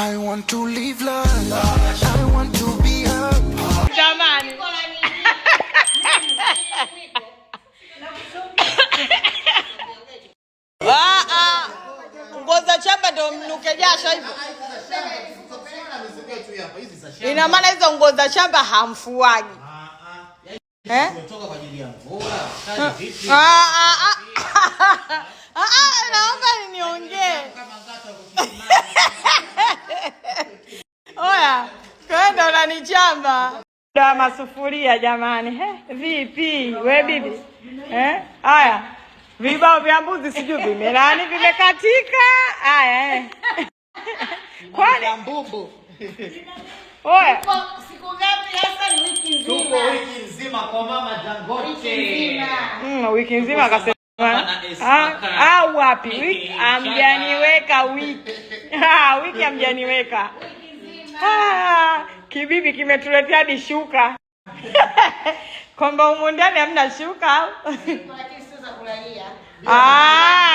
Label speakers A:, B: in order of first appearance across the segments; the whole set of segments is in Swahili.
A: I want to live life. I want to be happy.
B: Jamani. Ngoza chamba ndo mnuke jasho hivyo. Ina maana hizo ngoza chamba hamfuagi. Umetoka kwa ajili ya mvua. Naomba niongee. Oya, kwenda unanichamba. Ndio masufuria jamani. Vipi? We bibi. Haya. Vibao vya mbuzi sijui vimelani vimekatika. Haya. Kwani mbubu. Oya.
C: Siku ngapi hasa? Ni wiki nzima.
D: Tuko wiki nzima kwa mama Dangote.
B: Wiki nzima akasema. Wapi? Wiki amjaniweka wiki. Wiki amjaniweka. Kibibi kimetuletea hadi shuka. Kwamba humu ndani hamna shuka au?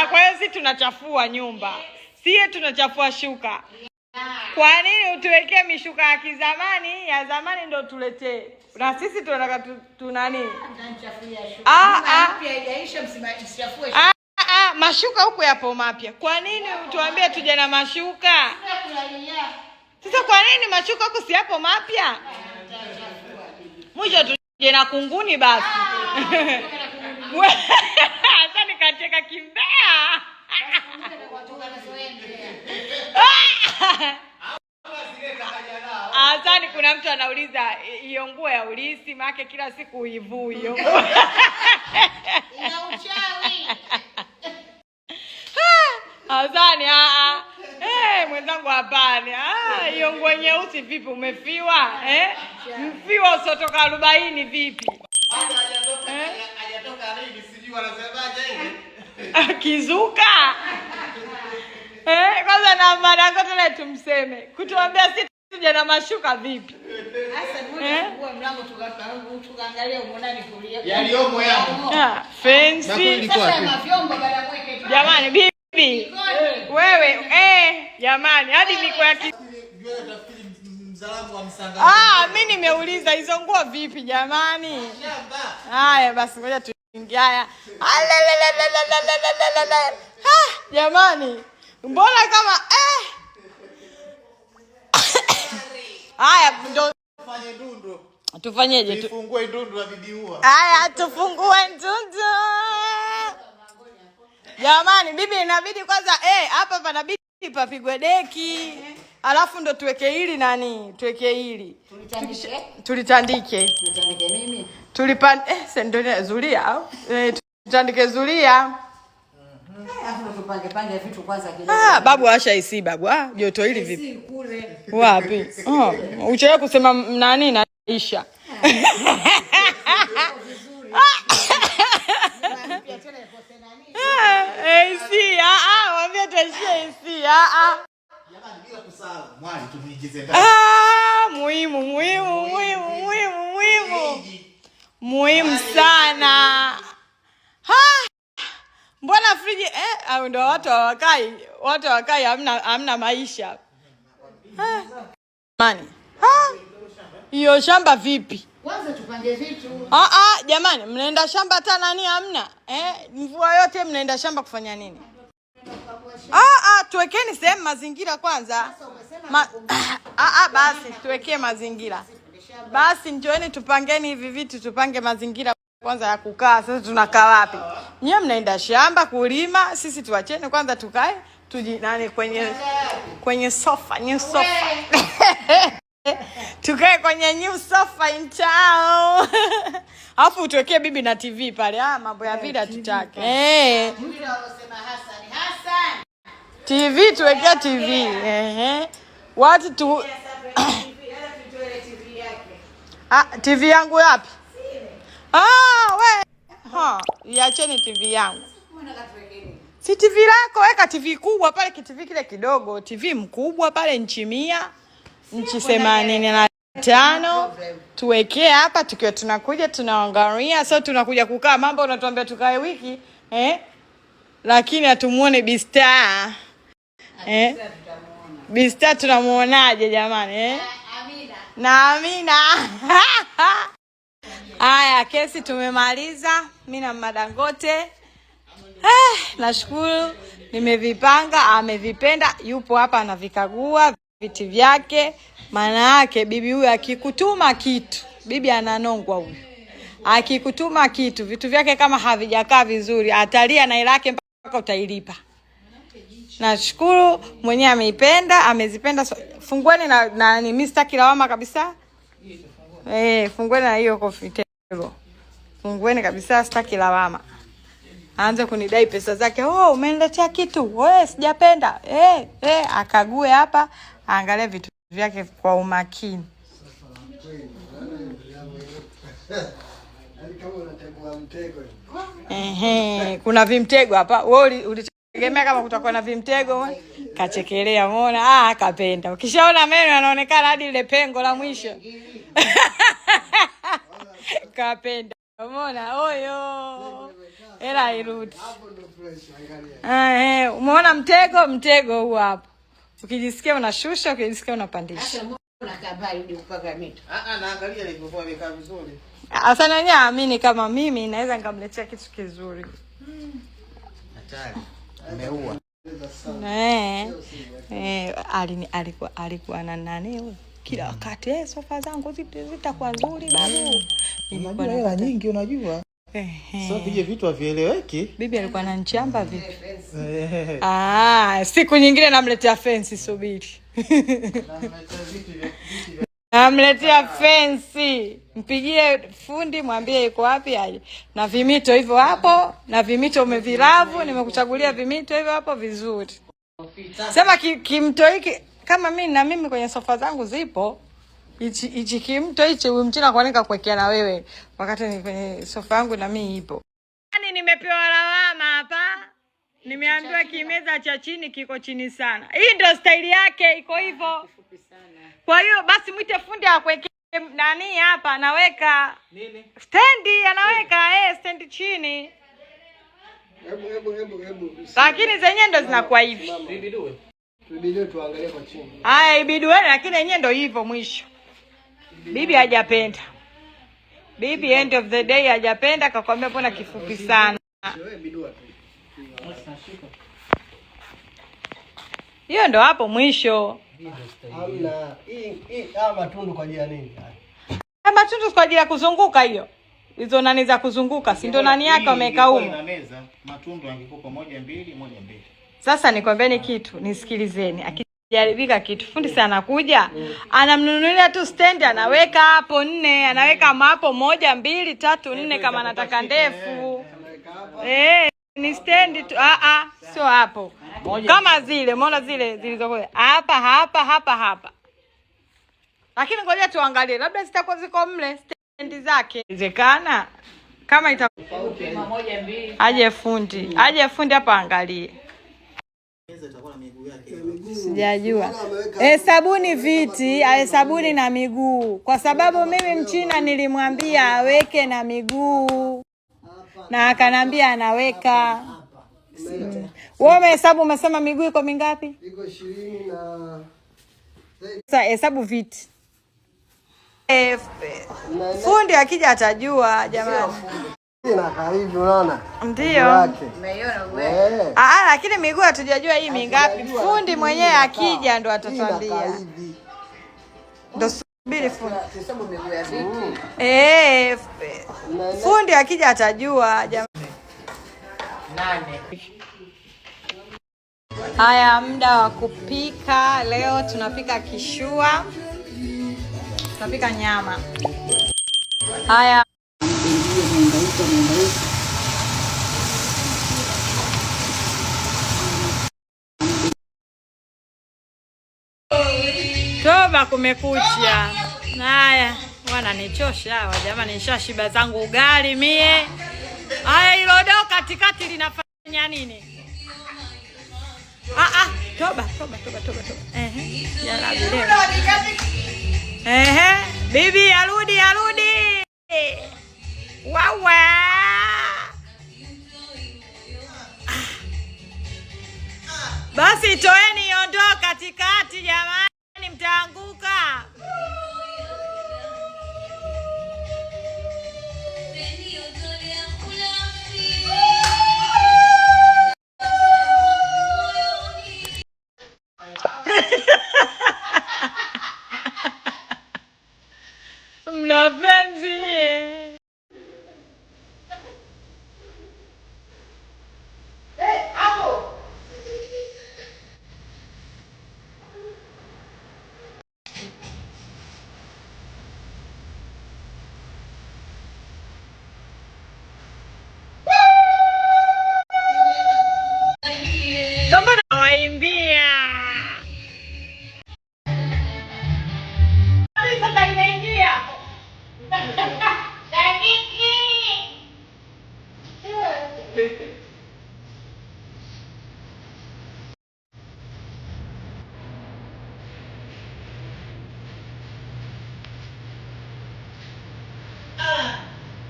B: Kwa hiyo sisi tunachafua nyumba. Sie tunachafua shuka. Kwa nini utuwekee mishuka ya kizamani? Ya zamani ndio tuletee. Na sisi tunataka tunani? Mashuka huko yapo mapya. Kwa nini utuambie tuje na mashuka? Sasa kwa nini mashuka huko si yapo mapya? Mwisho tuje na kunguni basi. Sasa nikacheka kimbea. Asante, kuna mtu anauliza hiyo nguo ya ulisi maana kila siku uivu hiyo.
C: Ina uchawi.
B: Asante, mwenzangu hapana. Hiyo nguo nyeusi vipi umefiwa? Mfiwa usotoka 40 vipi?
D: Hajatoka lini sijui wanasemaje ile.
B: Kizuka. Kwanza na Dangote na tumseme. Kutuambia sisi tuje na mashuka vipi?
C: Sasa ngoja mlango tukaangalia umonani kulia.
D: Yaliomo yamo.
B: Fancy.
C: Sasa mavyombo baada ya kuweka.
B: Jamani bibi. Wewe jamani hadi miko ya
D: mzalamu wa msanga.
B: Mimi nimeuliza hizo nguo vipi jamani? Haya basi ngoja tuingie. Haya. Jamani. Mbona kama haya ndo
D: Tufanye ndundo.
B: Tufanyeje?
D: Tufungue ndundo la bibi huwa.
B: Haya tufungue ndundo. Jamani bibi inabidi kwanza hapa panabidi papigwe deki. Alafu ndo tuweke hili nani? Tuweke hili. Tulitandike.
C: Tutandike nini?
B: Ndio zulia au? Tutandike zulia.
C: Alafu tupange vitu kwanza kidogo.
B: Babu asha isi babu. Joto hili vipi?
C: Si kule.
B: Wapi? Uchewe kusema nani naisha. AC waambie tuishie AC.
D: Jamani bila kusahau mwali tumuingize ndani.
B: Muhimu sana. Mbona friji au ndio watu hawakai hamna maisha. Jamani. Hiyo shamba vipi?
C: Kwanza tupange vitu.
B: Jamani mnaenda shamba hata nani hamna? Mvua yote mnaenda shamba kufanya nini? Tuwekeni sehemu mazingira kwanza. Basi tuwekee mazingira. Basi njoeni tupangeni hivi vitu, tupange mazingira kwanza ya kukaa. Sasa tunakaa wapi? Nyie mnaenda shamba kulima, sisi tuacheni kwanza tukae nani kwenye sofa, new sofa. Tukae kwenye new sofa in town. Alafu tuwekee bibi na TV pale. Mambo ya vida tutake.
C: Mimi wanasema Hassan.
B: TV tuwekee TV. Watu tu TV yangu yapi? Iacheni TV yangu. Si TV lako, weka TV kubwa pale, TV kile kidogo, TV mkubwa pale inchi 100, inchi 85. Tuwekee hapa tukiwa tunakuja tunaangalia, sio tunakuja kukaa mambo unatuambia tukae wiki, lakini atumuone Bista. Bista tunamuonaje jamani
C: Amina.
B: Na Amina. Haya, kesi tumemaliza. Mimi na Madangote. Nashukuru nimevipanga, amevipenda, yupo hapa anavikagua viti vyake. Maana yake bibi huyu akikutuma kitu, bibi ananongwa huyu. Akikutuma kitu, vitu vyake kama havijakaa vizuri, atalia na hela yake mpaka utailipa. Nashukuru mwenyewe ameipenda, amezipenda. Fungueni na ni Mr. Kilawama kabisa. Fungueni na hiyo coffee table. Fungueni kabisa, sitaki lawama. Aanze kunidai pesa zake. Umeniletea kitu. Wewe sijapenda. Akague hapa, aangalie vitu vyake kwa umakini. Kuna vimtego hapa. Wewe ulitegemea kama kutakuwa na vimtego? Kachekelea, umeona? Akapenda. Ukishaona meno yanaonekana hadi ile pengo la mwisho. Kapenda. Umeona? Oyo. Hela irudi. Umeona mtego huu hapo. Ukijisikia unashusha, ukijisikia unapandisha.
C: Sasa mbona kabali ndio mpaka mito?
D: Naangalia ilivyokuwa imekaa vizuri.
B: Sasa nani aamini kama mimi naweza nikamletea kitu kizuri.
D: Hatari. Ameua.
B: Alikuwa na nani huyo? Kila wakati sofa zangu zitakuwa nzuri babu.
D: Unajua hela nyingi unajua. Sio vije vitu havieleweki.
B: Bibi alikuwa ananichamba vipi? Siku nyingine namletea fence, subiri. Namletea fence. Mpigie fundi mwambie yuko wapi aje. Na vimito hivyo hapo, na vimito umeviravu, nimekuchagulia vimito hivyo hapo vizuri. Sema kimto hiki kama mimi kwenye sofa zangu zipo. Hichi kimto hichi umchina kwa nini kakuwekea na wewe wakati ni kwenye sofa yangu na mimi ipo. Yaani nimepewa lawama hapa. Nimeambiwa kimeza cha chini kiko chini sana. Hii ndio style yake, iko hivyo. Kwa hiyo basi mwite fundi akuwekee nani hapa, anaweka nini? Stendi anaweka stendi chini. Hebu. Lakini zenyewe ndo zinakuwa hivi.
E: Ibidue tuangalie kwa chini.
B: Ibidue lakini yenyewe ndo hivyo mwisho. Bibi hajapenda. Bibi end of the day hajapenda, akakwambia mbona kifupi sana. Hiyo ndo hapo mwisho.
E: Hamna. Hii matundu kwa ajili ya nini?
B: Matundu kwa ajili ya kuzunguka hiyo. Hizo nani za kuzunguka, si ndo nani yake ameweka huko.
D: Na meza, matundu angekupa 1 2 1 2.
B: Sasa nikwambieni kitu, nisikilizeni. Akijaribika kitu, fundi sana kuja, anamnunulia tu stand, anaweka hapo 4, anaweka hapo 1 2 3 4 kama anataka ndefu. Ni stand tu. Sio hapo. Kama zile, umeona zile zilizokuwa hapa. Lakini ngoja tuangalie, labda zitakuwa ziko mle stand zake. Inawezekana kama itakuwa
C: 1 2.
B: Aje fundi hapa angalie. Sijajua. Hesabuni viti, hesabuni na miguu. Kwa sababu mimi mchina nilimwambia aweke na miguu. Na akanambia anaweka. Wewe umehesabu, umesema miguu iko mingapi?
E: Iko 20 na
B: sasa hesabu viti. Fundi akija atajua jamani.
E: Na karibu unaona?
B: Ndio.
C: Umeiona wewe?
B: Lakini miguu hatujajua hii mingapi. Fundi mwenyewe akija ndo atatuambia. Ndo subiri fundi.
C: Hesabu miguu ya viti.
B: Fundi akija atajua jamani.
C: 8.
B: Haya, muda wa kupika. Leo tunapika kishua. Tunapika nyama. Haya. Toba, kumekucha. Haya, wananichosha hawa jamani, nishashiba zangu ugali mie. Haya, hilo doo katikati linafanya nini? Toba. Bibi arudi. Wawa. Basi toeni hiyo ndoo katikati Mnapenzi. Kama nawaimbia. Sasa inaingia. Dakiki.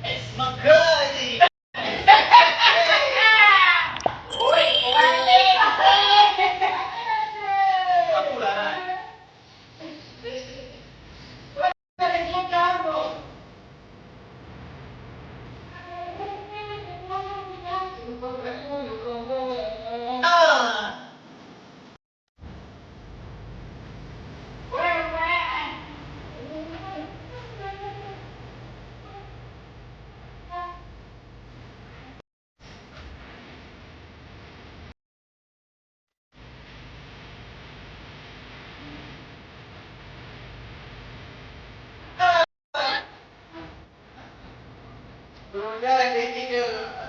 B: It's my girl. Yeah,